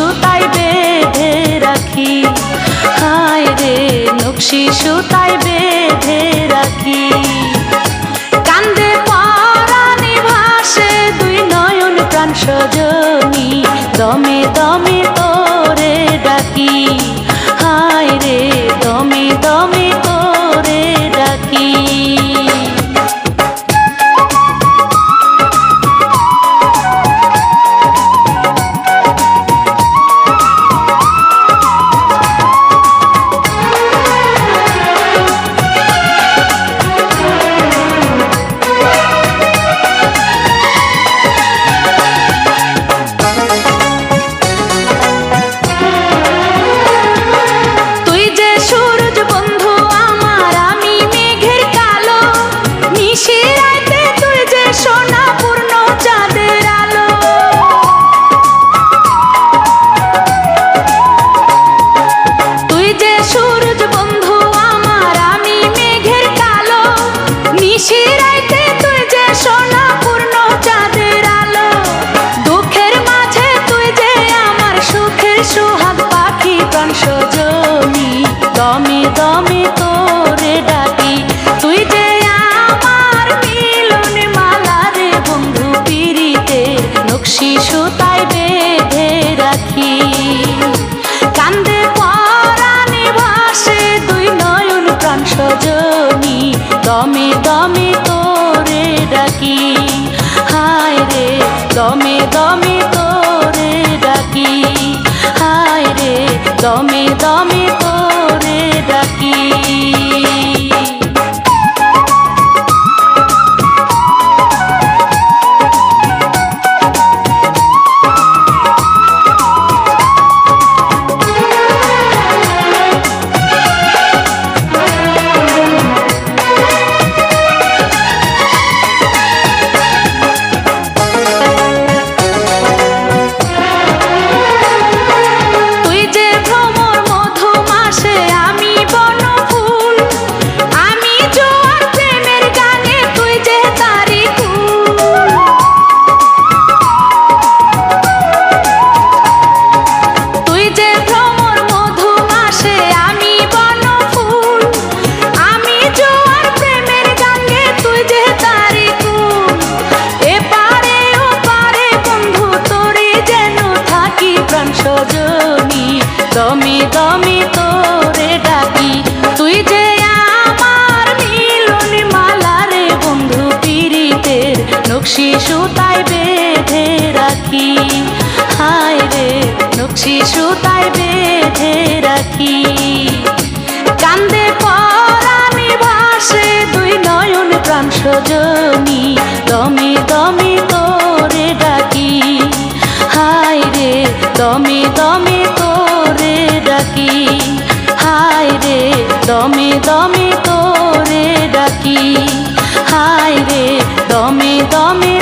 সুতায় বেঁধে রাখি, হায় রে নকশি সুতায় বেঁধে রাখি। কান্দে পরাণে ভাসে দুই নয়ন প্রাণ সজনী, দমে দমে তোরে ডাকি, হায় রে দমে দমে তোরে ডাকি। দমে দমে তোরে ডাকি, তুই যে আমার মিলন মালা রে বন্ধু পিরিতে নকশি সুতায় বেঁধে রাখি। কান্দে পরাণে ভাসে দুই নয়ন প্রাণ সজনী, দমে দমে তোরে ডাকি, হায় রে দমে দমে তোরে ডাকি, হায় রে দমে দমে তোরে ডাকি। দমে দমে তোরে ডাকি, তুই যে আমার মিলন মালা রে বন্ধু পিরিতের নকশি সুতায় বেঁধে রাখি, হায় রে নকশি সুতায় বেঁধে রাখি। কান্দে পরাণে ভাসে দুই নয়ন প্রাণ সজনী, দমে দমে তোরে ডাকি, হায় রে দমে দমে তোরে ডাকি, হায় রে দমে দমে তোরে ডাকি, হায় রে দমে দমে